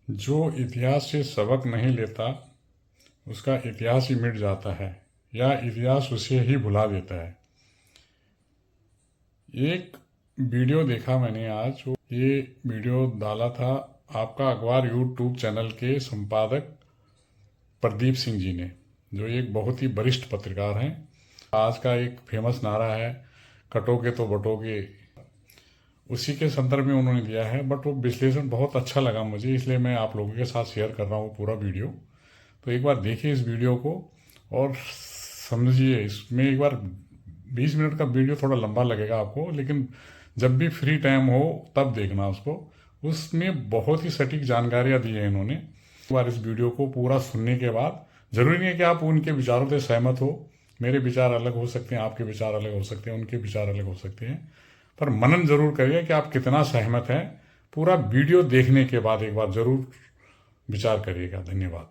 जो इतिहास से सबक नहीं लेता उसका इतिहास ही मिट जाता है या इतिहास उसे ही भुला देता है। एक वीडियो देखा मैंने आज, ये वीडियो डाला था आपका अखबार यूट्यूब चैनल के संपादक प्रदीप सिंह जी ने, जो एक बहुत ही वरिष्ठ पत्रकार हैं। आज का एक फेमस नारा है, कटोगे तो बटोगे, उसी के संदर्भ में उन्होंने दिया है। बट वो विश्लेषण बहुत अच्छा लगा मुझे, इसलिए मैं आप लोगों के साथ शेयर कर रहा हूँ पूरा वीडियो। तो एक बार देखिए इस वीडियो को और समझिए। इसमें एक बार 20 मिनट का वीडियो थोड़ा लंबा लगेगा आपको, लेकिन जब भी फ्री टाइम हो तब देखना उसको। उसमें बहुत ही सटीक जानकारियाँ दी हैं इन्होंने। एक बार इस वीडियो को पूरा सुनने के बाद, ज़रूरी नहीं है कि आप उनके विचारों से सहमत हो, मेरे विचार अलग हो सकते हैं, आपके विचार अलग हो सकते हैं, उनके विचार अलग हो सकते हैं, पर मनन जरूर करिए कि आप कितना सहमत हैं। पूरा वीडियो देखने के बाद एक बार जरूर विचार करिएगा। धन्यवाद।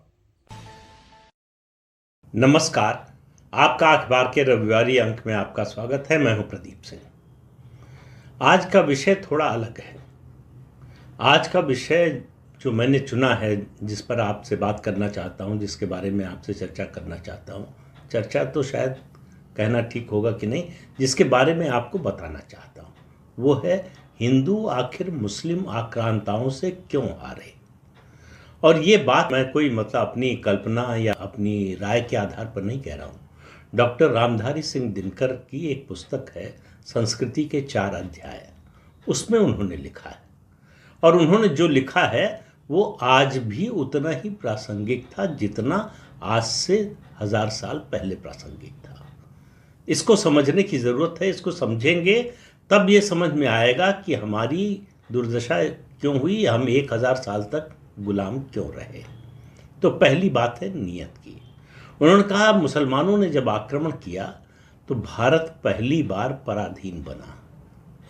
नमस्कार, आपका अखबार के रविवारी अंक में आपका स्वागत है। मैं हूं प्रदीप सिंह। आज का विषय थोड़ा अलग है। आज का विषय जो मैंने चुना है, जिस पर आपसे बात करना चाहता हूं, जिसके बारे में आपसे चर्चा करना चाहता हूं, चर्चा तो शायद कहना ठीक होगा कि नहीं, जिसके बारे में आपको बताना चाहता हूं, वो है हिंदू आखिर मुस्लिम आक्रांताओं से क्यों हारे। और ये बात मैं कोई अपनी कल्पना या अपनी राय के आधार पर नहीं कह रहा हूँ। डॉक्टर रामधारी सिंह दिनकर की एक पुस्तक है, संस्कृति के 4 अध्याय, उसमें उन्होंने लिखा है। और उन्होंने जो लिखा है वो आज भी उतना ही प्रासंगिक था जितना आज से 1000 साल पहले प्रासंगिक था। इसको समझने की ज़रूरत है। इसको समझेंगे तब ये समझ में आएगा कि हमारी दुर्दशा क्यों हुई, हम 1000 साल तक गुलाम क्यों रहे। तो पहली बात है नीयत की। उन्होंने कहा मुसलमानों ने जब आक्रमण किया तो भारत पहली बार पराधीन बना।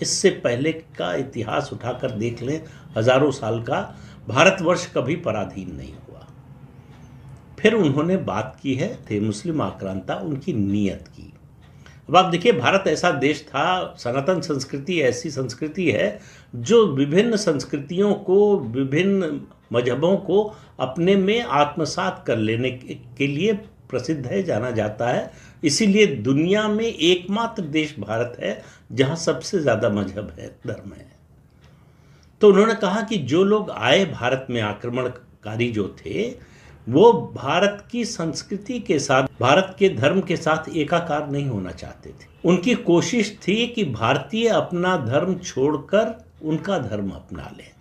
इससे पहले का इतिहास उठाकर देख लें, हजारों साल का, भारतवर्ष कभी पराधीन नहीं हुआ। फिर उन्होंने बात की है थे मुस्लिम आक्रांता, उनकी नीयत की। अब आप देखिए, भारत ऐसा देश था, सनातन संस्कृति ऐसी संस्कृति है जो विभिन्न संस्कृतियों को, विभिन्न मजहबों को अपने में आत्मसात कर लेने के लिए प्रसिद्ध है, जाना जाता है। इसीलिए दुनिया में एकमात्र देश भारत है जहां सबसे ज़्यादा मजहब है, धर्म है। तो उन्होंने कहा कि जो लोग आए भारत में, आक्रमणकारी जो थे, वो भारत की संस्कृति के साथ, भारत के धर्म के साथ एकाकार नहीं होना चाहते थे। उनकी कोशिश थी कि भारतीय अपना धर्म छोड़कर उनका धर्म अपना लें।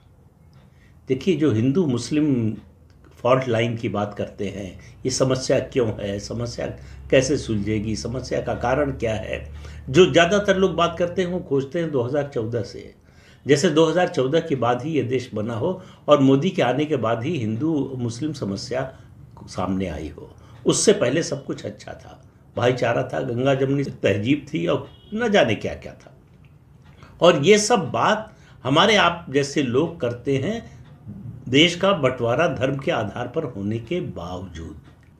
देखिए, जो हिंदू मुस्लिम फॉल्ट लाइन की बात करते हैं, ये समस्या क्यों है, समस्या कैसे सुलझेगी, समस्या का कारण क्या है, जो ज़्यादातर लोग बात करते हैं वो खोजते हैं 2014 से। जैसे 2014 के बाद ही ये देश बना हो और मोदी के आने के बाद ही हिंदू मुस्लिम समस्या सामने आई हो। उससे पहले सब कुछ अच्छा था, भाईचारा था, गंगा जमुनी तहजीब थी और न जाने क्या क्या था। और ये सब बात हमारे आप जैसे लोग करते हैं, देश का बंटवारा धर्म के आधार पर होने के बावजूद।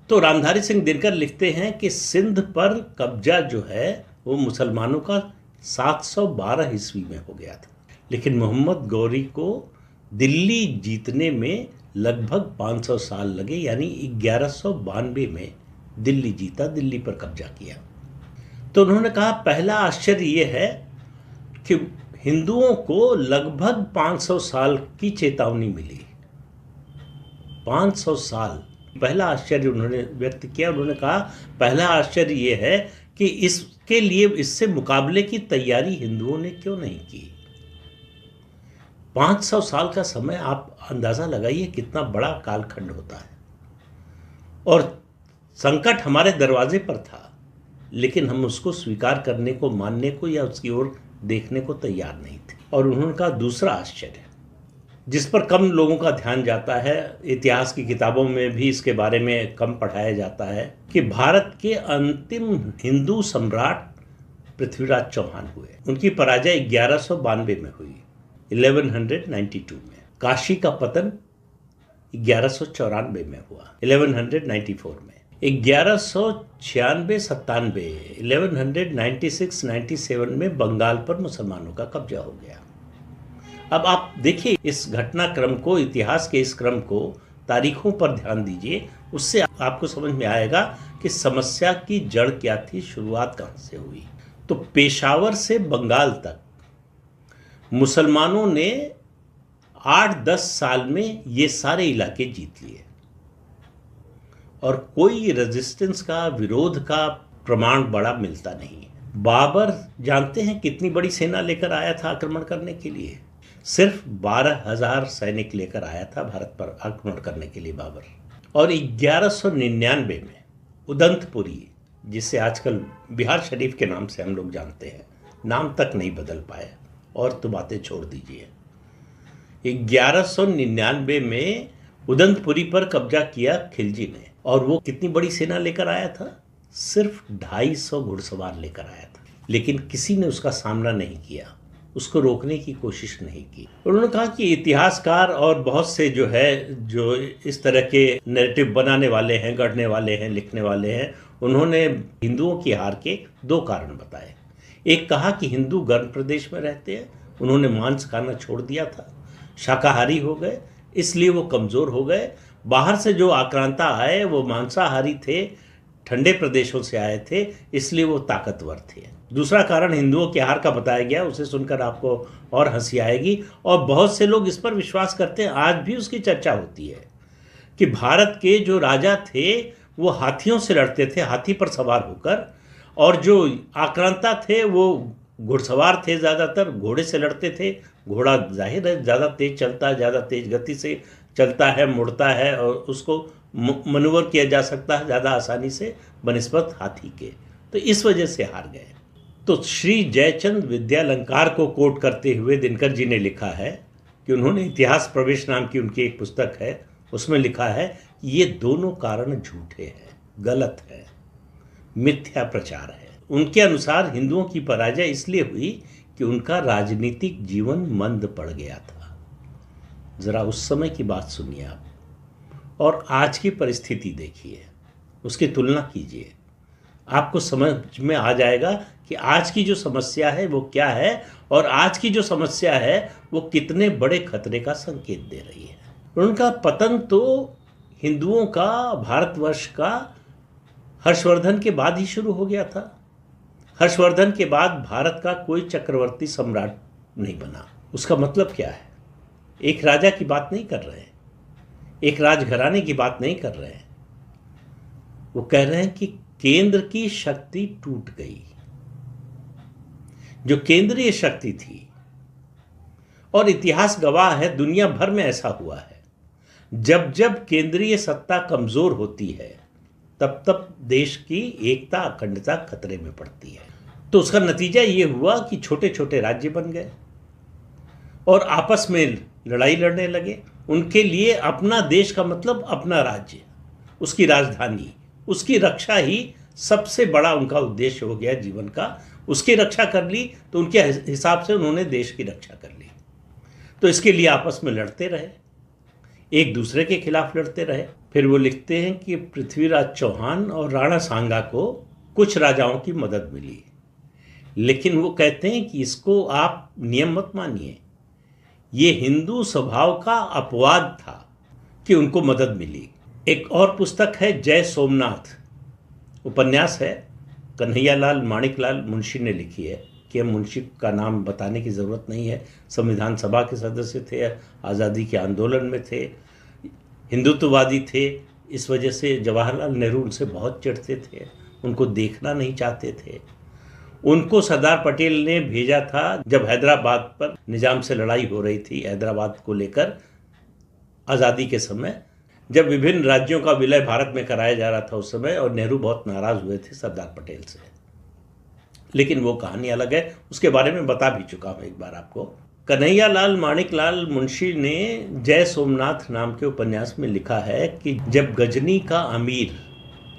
तो रामधारी सिंह दिनकर लिखते हैं कि सिंध पर कब्जा जो है वो मुसलमानों का 712 ईस्वी में हो गया था, लेकिन मोहम्मद गौरी को दिल्ली जीतने में लगभग 500 साल लगे, यानी 1192 में दिल्ली जीता, दिल्ली पर कब्जा किया। तो उन्होंने कहा पहला आश्चर्य ये है कि हिंदुओं को लगभग 500 साल की चेतावनी मिली। 500 साल, पहला आश्चर्य उन्होंने व्यक्त किया। उन्होंने कहा पहला आश्चर्य ये है कि इसके लिए, इससे मुकाबले की तैयारी हिंदुओं ने क्यों नहीं की। 500 साल का समय, आप अंदाज़ा लगाइए कितना बड़ा कालखंड होता है। और संकट हमारे दरवाजे पर था, लेकिन हम उसको स्वीकार करने को, मानने को या उसकी ओर देखने को तैयार नहीं थे। और उन्होंने कहा दूसरा आश्चर्य, जिस पर कम लोगों का ध्यान जाता है, इतिहास की किताबों में भी इसके बारे में कम पढ़ाया जाता है, कि भारत के अंतिम हिंदू सम्राट पृथ्वीराज चौहान हुए। उनकी पराजय 1192 में हुई, 1192 में। काशी का पतन 1194 में हुआ, 1194 में। 1196-97, 1196-97 में बंगाल पर मुसलमानों का कब्जा हो गया। अब आप देखिए इस घटनाक्रम को, इतिहास के इस क्रम को, तारीखों पर ध्यान दीजिए, उससे आपको समझ में आएगा कि समस्या की जड़ क्या थी, शुरुआत कहाँ से हुई। तो पेशावर से बंगाल तक मुसलमानों ने 8-10 साल में ये सारे इलाके जीत लिए और कोई रेजिस्टेंस का, विरोध का प्रमाण बड़ा मिलता नहीं। बाबर जानते हैं कितनी बड़ी सेना लेकर आया था आक्रमण करने के लिए? सिर्फ 12,000 सैनिक लेकर आया था भारत पर आक्रमण करने के लिए बाबर। और 1199 में उदंतपुरी, जिसे आजकल बिहार शरीफ के नाम से हम लोग जानते हैं, नाम तक नहीं बदल पाए, और तो बातें छोड़ दीजिए। 1199 में उदंतपुरी पर कब्जा किया खिलजी ने, और वो कितनी बड़ी सेना लेकर आया था? सिर्फ 250 घुड़सवार लेकर आया था। लेकिन किसी ने उसका सामना नहीं किया, उसको रोकने की कोशिश नहीं की। उन्होंने कहा कि इतिहासकार और बहुत से जो इस तरह के नैरेटिव बनाने वाले हैं, गढ़ने वाले हैं, लिखने वाले हैं, उन्होंने हिंदुओं की हार के 2 कारण बताए। एक कहा कि हिंदू गर्म प्रदेश में रहते हैं, उन्होंने मांस खाना छोड़ दिया था, शाकाहारी हो गए, इसलिए वो कमज़ोर हो गए। बाहर से जो आक्रांता आए वो मांसाहारी थे, ठंडे प्रदेशों से आए थे, इसलिए वो ताकतवर थे। दूसरा कारण हिंदुओं के हार का बताया गया, उसे सुनकर आपको और हंसी आएगी, और बहुत से लोग इस पर विश्वास करते हैं, आज भी उसकी चर्चा होती है कि भारत के जो राजा थे वो हाथियों से लड़ते थे, हाथी पर सवार होकर, और जो आक्रांता थे वो घुड़सवार थे, ज़्यादातर घोड़े से लड़ते थे। घोड़ा जाहिर है ज़्यादा तेज चलता है, ज़्यादा तेज गति से चलता है, मुड़ता है, और उसको मनूवर किया जा सकता है ज़्यादा आसानी से बनिस्बत हाथी के। तो इस वजह से हार गए। तो श्री जयचंद विद्यालंकार को कोट करते हुए दिनकर जी ने लिखा है कि उन्होंने इतिहास प्रवेश नाम की उनकी एक पुस्तक है, उसमें लिखा है कि ये दोनों कारण झूठे हैं, गलत है, मिथ्या प्रचार है। उनके अनुसार हिंदुओं की पराजय इसलिए हुई कि उनका राजनीतिक जीवन मंद पड़ गया था। जरा उस समय की बात सुनिए आप, और आज की परिस्थिति देखिए, उसकी तुलना कीजिए, आपको समझ में आ जाएगा कि आज की जो समस्या है वो क्या है, और आज की जो समस्या है वो कितने बड़े खतरे का संकेत दे रही है। उनका पतन तो हिंदुओं का, भारतवर्ष का हर्षवर्धन के बाद ही शुरू हो गया था। हर्षवर्धन के बाद भारत का कोई चक्रवर्ती सम्राट नहीं बना। उसका मतलब क्या है? एक राजा की बात नहीं कर रहे हैं, एक राजघराने की बात नहीं कर रहे हैं, वो कह रहे हैं कि केंद्र की शक्ति टूट गई। जो केंद्रीय शक्ति थी, और इतिहास गवाह है, दुनिया भर में ऐसा हुआ है, जब जब केंद्रीय सत्ता कमजोर होती है तब तब देश की एकता, अखंडता खतरे में पड़ती है। तो उसका नतीजा ये हुआ कि छोटे छोटे राज्य बन गए और आपस में लड़ाई लड़ने लगे। उनके लिए अपना देश का मतलब अपना राज्य, उसकी राजधानी, उसकी रक्षा ही सबसे बड़ा उनका उद्देश्य हो गया जीवन का। उसकी रक्षा कर ली तो उनके हिसाब से उन्होंने देश की रक्षा कर ली। तो इसके लिए आपस में लड़ते रहे, एक दूसरे के खिलाफ लड़ते रहे। फिर वो लिखते हैं कि पृथ्वीराज चौहान और राणा सांगा को कुछ राजाओं की मदद मिली, लेकिन वो कहते हैं कि इसको आप नियम मत मानिए, ये हिंदू स्वभाव का अपवाद था कि उनको मदद मिली। एक और पुस्तक है जय सोमनाथ, उपन्यास है, कन्हैयालाल माणिकलाल मुंशी ने लिखी है। कि मुंशी का नाम बताने की ज़रूरत नहीं है, संविधान सभा के सदस्य थे, आज़ादी के आंदोलन में थे, हिंदुत्ववादी थे। इस वजह से जवाहरलाल नेहरू उनसे बहुत चिढ़ते थे, उनको देखना नहीं चाहते थे। उनको सरदार पटेल ने भेजा था जब हैदराबाद पर निजाम से लड़ाई हो रही थी, हैदराबाद को लेकर आज़ादी के समय, जब विभिन्न राज्यों का विलय भारत में कराया जा रहा था उस समय, और नेहरू बहुत नाराज़ हुए थे सरदार पटेल से। लेकिन वो कहानी अलग है, उसके बारे में बता भी चुका हूँ एक बार आपको। कन्हैयालाल माणिकलाल मुंशी ने जय सोमनाथ नाम के उपन्यास में लिखा है कि जब गजनी का अमीर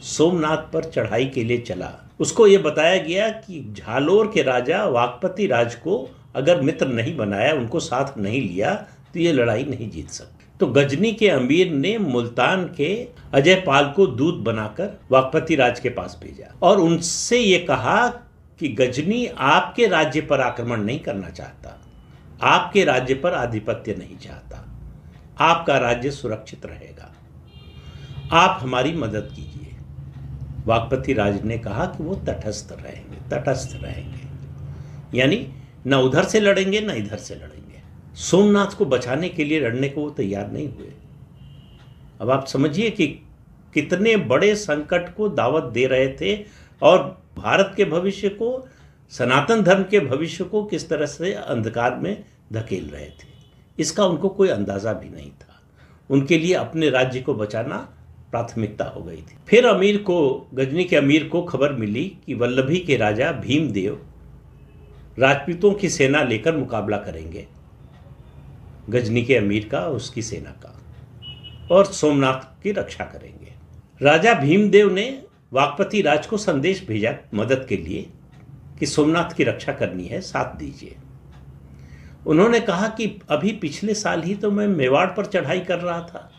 सोमनाथ पर चढ़ाई के लिए चला, उसको ये बताया गया कि झालोर के राजा वाकपति राज को अगर मित्र नहीं बनाया, उनको साथ नहीं लिया, तो ये लड़ाई नहीं जीत सकते। तो गजनी के अमीर ने मुल्तान के अजय पाल को दूत बनाकर वाकपति राज के पास भेजा और उनसे ये कहा कि गजनी आपके राज्य पर आक्रमण नहीं करना चाहता, आपके राज्य पर आधिपत्य नहीं चाहता, आपका राज्य सुरक्षित रहेगा, आप हमारी मदद कीजिए। वाकपति राज ने कहा कि वो तटस्थ रहेंगे, यानी न उधर से लड़ेंगे न इधर से लड़ेंगे। सोमनाथ को बचाने के लिए लड़ने को वो तैयार नहीं हुए। अब आप समझिए कि कितने बड़े संकट को दावत दे रहे थे और भारत के भविष्य को, सनातन धर्म के भविष्य को किस तरह से अंधकार में धकेल रहे थे, इसका उनको कोई अंदाजा भी नहीं था। उनके लिए अपने राज्य को बचाना प्राथमिकता हो गई थी। फिर गजनी के अमीर को खबर मिली कि वल्लभी के राजा भीमदेव राजपूतों की सेना लेकर मुकाबला करेंगे, गजनी के अमीर का, उसकी सेना का, और सोमनाथ की रक्षा करेंगे। राजा भीमदेव ने वाकपति राज को संदेश भेजा मदद के लिए कि सोमनाथ की रक्षा करनी है, साथ दीजिए। उन्होंने कहा कि अभी पिछले साल ही तो मैं मेवाड़ पर चढ़ाई कर रहा था,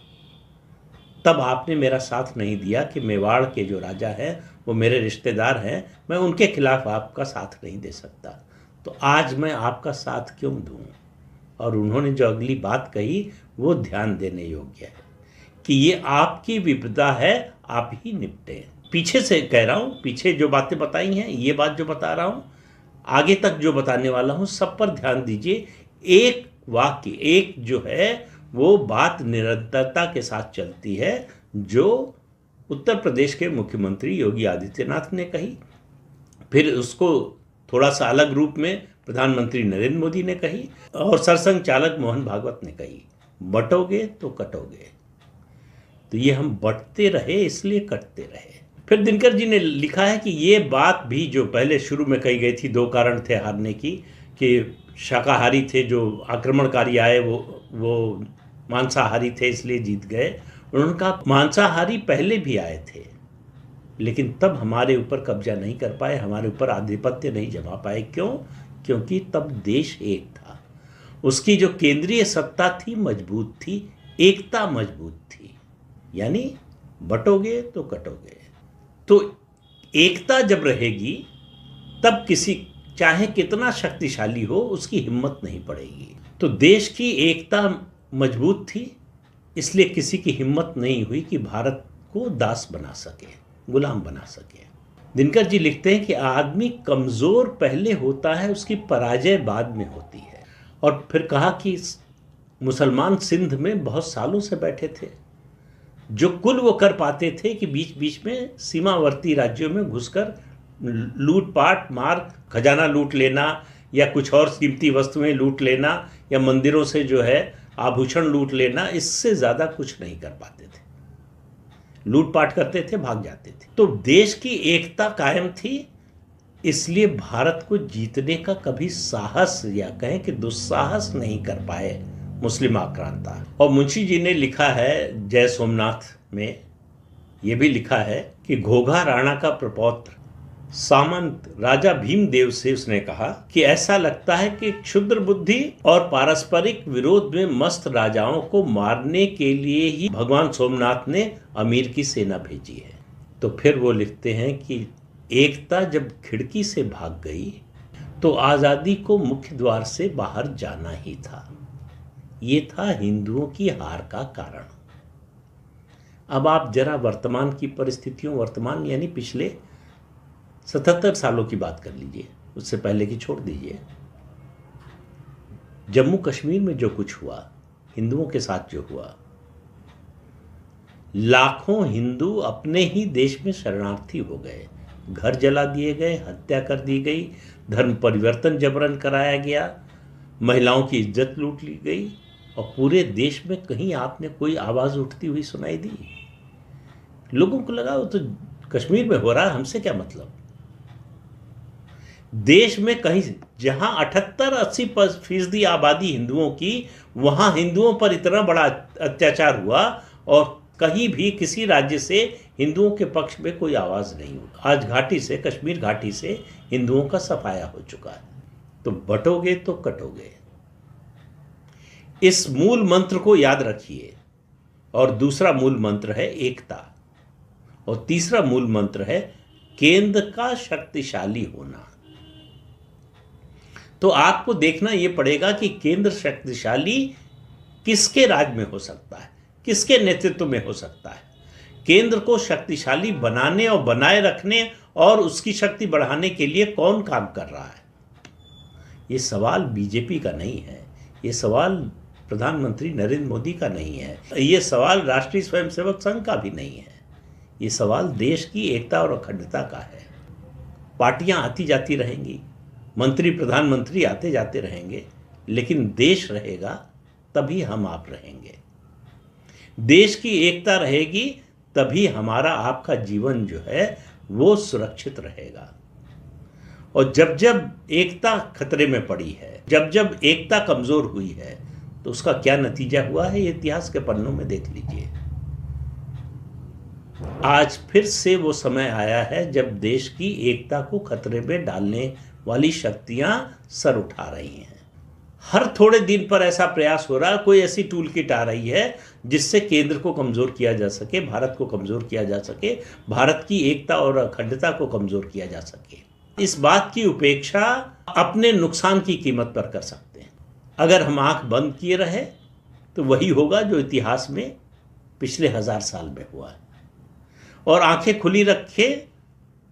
तब आपने मेरा साथ नहीं दिया कि मेवाड़ के जो राजा हैं वो मेरे रिश्तेदार हैं, मैं उनके खिलाफ आपका साथ नहीं दे सकता, तो आज मैं आपका साथ क्यों दूं। और उन्होंने जो अगली बात कही वो ध्यान देने योग्य है कि ये आपकी विपदा है, आप ही निपटे। पीछे से कह रहा हूं, पीछे जो बातें बताई हैं, ये बात जो बता रहा हूं, आगे तक जो बताने वाला हूं, सब पर ध्यान दीजिए। एक वाक्य, एक जो है वो बात निरंतरता के साथ चलती है, जो उत्तर प्रदेश के मुख्यमंत्री योगी आदित्यनाथ ने कही, फिर उसको थोड़ा सा अलग रूप में प्रधानमंत्री नरेंद्र मोदी ने कही, और सरसंघ चालक मोहन भागवत ने कही, बटोगे तो कटोगे। तो ये हम बटते रहे इसलिए कटते रहे। फिर दिनकर जी ने लिखा है कि ये बात भी जो पहले शुरू में कही गई थी, 2 कारण थे हारने की, कि शाकाहारी थे जो आक्रमणकारी आए, वो मांसाहारी थे इसलिए जीत गए। उन्होंने कहा मांसाहारी पहले भी आए थे, लेकिन तब हमारे ऊपर कब्जा नहीं कर पाए, हमारे ऊपर आधिपत्य नहीं जमा पाए। क्यों? क्योंकि तब देश एक था, उसकी जो केंद्रीय सत्ता थी मजबूत थी, एकता मजबूत थी। यानी बटोगे तो कटोगे। तो एकता जब रहेगी तब किसी चाहे कितना शक्तिशाली हो उसकी हिम्मत नहीं पड़ेगी। तो देश की एकता मजबूत थी, इसलिए किसी की हिम्मत नहीं हुई कि भारत को दास बना सके, गुलाम बना सके। दिनकर जी लिखते हैं कि आदमी कमजोर पहले होता है, उसकी पराजय बाद में होती है। और फिर कहा कि मुसलमान सिंध में बहुत सालों से बैठे थे, जो कुल वो कर पाते थे कि बीच बीच में सीमावर्ती राज्यों में घुसकर लूटपाट, मार, खजाना लूट लेना, या कुछ और कीमती वस्तुएं लूट लेना, या मंदिरों से जो है आभूषण लूट लेना, इससे ज़्यादा कुछ नहीं कर पाते थे। लूटपाट करते थे, भाग जाते थे। तो देश की एकता कायम थी, इसलिए भारत को जीतने का कभी साहस या कहें कि दुस्साहस नहीं कर पाए मुस्लिम आक्रांता। और मुंशी जी ने लिखा है जय सोमनाथ में, ये भी लिखा है कि घोघा राणा का प्रपौत्र सामंत राजा भीमदेव से उसने कहा कि ऐसा लगता है कि क्षुद्र बुद्धि और पारस्परिक विरोध में मस्त राजाओं को मारने के लिए ही भगवान सोमनाथ ने अमीर की सेना भेजी है। तो फिर वो लिखते हैं कि एकता जब खिड़की से भाग गई तो आजादी को मुख्य द्वार से बाहर जाना ही था। ये था हिंदुओं की हार का कारण। अब आप जरा वर्तमान की परिस्थितियों, वर्तमान यानी पिछले 77 सालों की बात कर लीजिए, उससे पहले की छोड़ दीजिए। जम्मू कश्मीर में जो कुछ हुआ, हिंदुओं के साथ जो हुआ, लाखों हिंदू अपने ही देश में शरणार्थी हो गए, घर जला दिए गए, हत्या कर दी गई, धर्म परिवर्तन जबरन कराया गया, महिलाओं की इज्जत लूट ली गई, और पूरे देश में कहीं आपने कोई आवाज उठती हुई सुनाई दी? लोगों को लगा वो तो कश्मीर में हो रहा है, हमसे क्या मतलब। देश में कहीं जहां 78-80% आबादी हिंदुओं की, वहां हिंदुओं पर इतना बड़ा अत्याचार हुआ और कहीं भी किसी राज्य से हिंदुओं के पक्ष में कोई आवाज नहीं हुई। आज घाटी से, कश्मीर घाटी से हिंदुओं का सफाया हो चुका है। तो बटोगे तो कटोगे, इस मूल मंत्र को याद रखिए। और दूसरा मूल मंत्र है एकता, और तीसरा मूल मंत्र है केंद्र का शक्तिशाली होना। तो आपको देखना ये पड़ेगा कि केंद्र शक्तिशाली किसके राज में हो सकता है, किसके नेतृत्व में हो सकता है। केंद्र को शक्तिशाली बनाने और बनाए रखने और उसकी शक्ति बढ़ाने के लिए कौन काम कर रहा है। ये सवाल बीजेपी का नहीं है, ये सवाल प्रधानमंत्री नरेंद्र मोदी का नहीं है, ये सवाल राष्ट्रीय स्वयंसेवक संघ का भी नहीं है। ये सवाल देश की एकता और अखंडता का है। पार्टियां आती जाती रहेंगी, मंत्री प्रधानमंत्री आते जाते रहेंगे, लेकिन देश रहेगा तभी हम आप रहेंगे। देश की एकता रहेगी तभी हमारा आपका जीवन जो है वो सुरक्षित रहेगा। और जब जब एकता खतरे में पड़ी है, जब जब एकता कमजोर हुई है, तो उसका क्या नतीजा हुआ है ये इतिहास के पन्नों में देख लीजिए। आज फिर से वो समय आया है जब देश की एकता को खतरे में डालने वाली शक्तियां सर उठा रही हैं। हर थोड़े दिन पर ऐसा प्रयास हो रहा है, कोई ऐसी टूल किट आ रही है जिससे केंद्र को कमजोर किया जा सके, भारत को कमजोर किया जा सके, भारत की एकता और अखंडता को कमजोर किया जा सके। इस बात की उपेक्षा अपने नुकसान की कीमत पर कर सकते हैं। अगर हम आंख बंद किए रहे तो वही होगा जो इतिहास में पिछले 1000 साल में हुआ है, और आंखें खुली रखे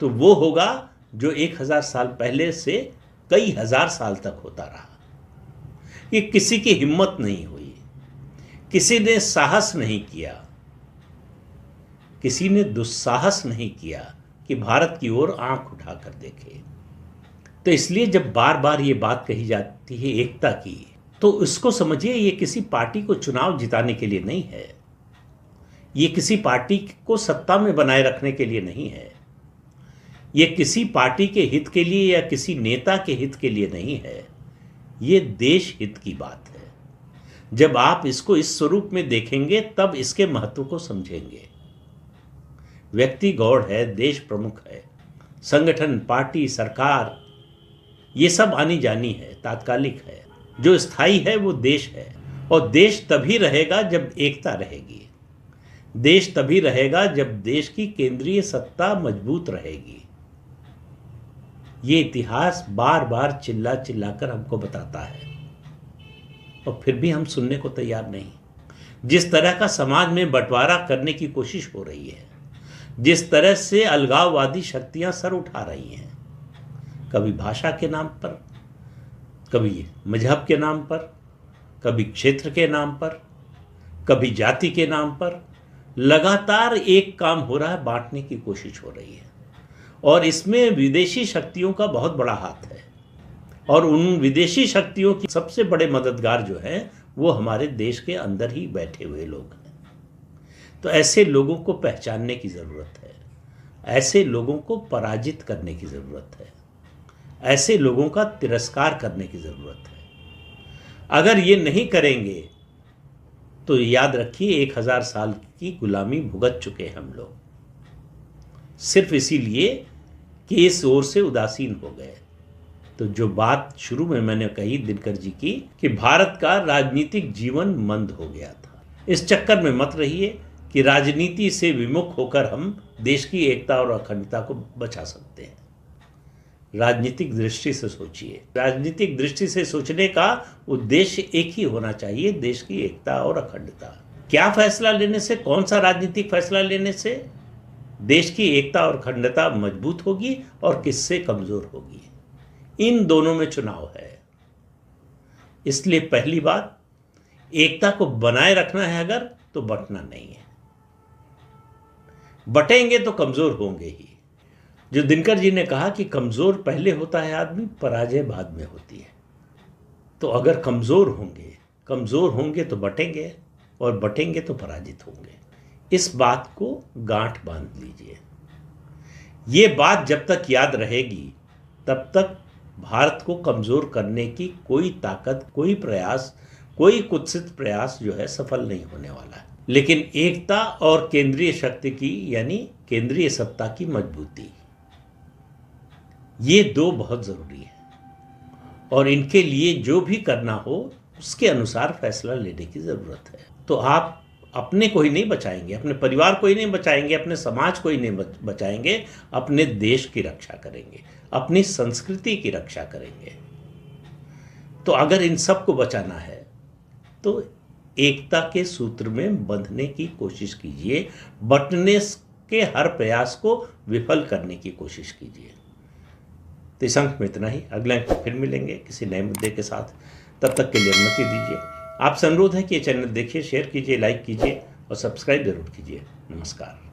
तो वो होगा जो 1000 साल पहले से कई हजार साल तक होता रहा। कि किसी की हिम्मत नहीं हुई, किसी ने साहस नहीं किया, किसी ने दुस्साहस नहीं किया कि भारत की ओर आंख उठाकर देखे। तो इसलिए जब बार बार ये बात कही जाती है एकता की, तो इसको समझिए ये किसी पार्टी को चुनाव जिताने के लिए नहीं है, ये किसी पार्टी को सत्ता में बनाए रखने के लिए नहीं है, ये किसी पार्टी के हित के लिए या किसी नेता के हित के लिए नहीं है, ये देश हित की बात है। जब आप इसको इस स्वरूप में देखेंगे तब इसके महत्व को समझेंगे। व्यक्ति गौड़ है, देश प्रमुख है, संगठन, पार्टी, सरकार, ये सब आनी जानी है, तात्कालिक है। जो स्थायी है वो देश है, और देश तभी रहेगा जब एकता रहेगी। देश तभी रहेगा जब देश की केंद्रीय सत्ता मजबूत रहेगी। ये इतिहास बार बार चिल्ला चिल्लाकर हमको बताता है, और फिर भी हम सुनने को तैयार नहीं। जिस तरह का समाज में बंटवारा करने की कोशिश हो रही है, जिस तरह से अलगाववादी शक्तियां सर उठा रही हैं, कभी भाषा के नाम पर, कभी मजहब के नाम पर, कभी क्षेत्र के नाम पर, कभी जाति के नाम पर, लगातार एक काम हो रहा है, बांटने की कोशिश हो रही है। और इसमें विदेशी शक्तियों का बहुत बड़ा हाथ है, और उन विदेशी शक्तियों की सबसे बड़े मददगार जो हैं वो हमारे देश के अंदर ही बैठे हुए लोग हैं। तो ऐसे लोगों को पहचानने की ज़रूरत है, ऐसे लोगों को पराजित करने की ज़रूरत है, ऐसे लोगों का तिरस्कार करने की ज़रूरत है। अगर ये नहीं करेंगे तो याद रखिए 1000 साल की गुलामी भुगत चुके हैं हम लोग, सिर्फ इसीलिए कि इस ओर से उदासीन हो गए। तो जो बात शुरू में मैंने कही दिनकर जी की कि भारत का राजनीतिक जीवन मंद हो गया था, इस चक्कर में मत रहिए कि राजनीति से विमुख होकर हम देश की एकता और अखंडता को बचा सकते हैं। राजनीतिक दृष्टि से सोचिए। राजनीतिक दृष्टि से सोचने का उद्देश्य एक ही होना चाहिए, देश की एकता और अखंडता। क्या फैसला लेने से, कौन सा राजनीतिक फैसला लेने से देश की एकता और अखंडता मजबूत होगी और किससे कमजोर होगी, इन दोनों में चुनाव है। इसलिए पहली बात, एकता को बनाए रखना है अगर, तो बंटना नहीं है। बटेंगे तो कमजोर होंगे ही। जो दिनकर जी ने कहा कि कमजोर पहले होता है आदमी, पराजय बाद में होती है। तो अगर कमजोर होंगे तो बटेंगे, और बटेंगे तो पराजित होंगे। इस बात को गांठ बांध लीजिए। ये बात जब तक याद रहेगी तब तक भारत को कमजोर करने की कोई ताकत, कोई प्रयास, कोई कुत्सित प्रयास जो है सफल नहीं होने वाला है। लेकिन एकता और केंद्रीय शक्ति की यानी केंद्रीय सत्ता की मजबूती, ये दो बहुत जरूरी है, और इनके लिए जो भी करना हो उसके अनुसार फैसला लेने की जरूरत है। तो आप अपने को ही नहीं बचाएंगे, अपने परिवार को ही नहीं बचाएंगे, अपने समाज को ही नहीं बचाएंगे, अपने देश की रक्षा करेंगे, अपनी संस्कृति की रक्षा करेंगे। तो अगर इन सबको बचाना है तो एकता के सूत्र में बंधने की कोशिश कीजिए, बंटने के हर प्रयास को विफल करने की कोशिश कीजिए। तो इस अंक में इतना ही। अगले अंक में फिर मिलेंगे किसी नए मुद्दे के साथ। तब तक के लिए अनुमति दीजिए। आपसे अनुरोध है कि ये चैनल देखिए, शेयर कीजिए, लाइक कीजिए और सब्सक्राइब जरूर कीजिए। नमस्कार।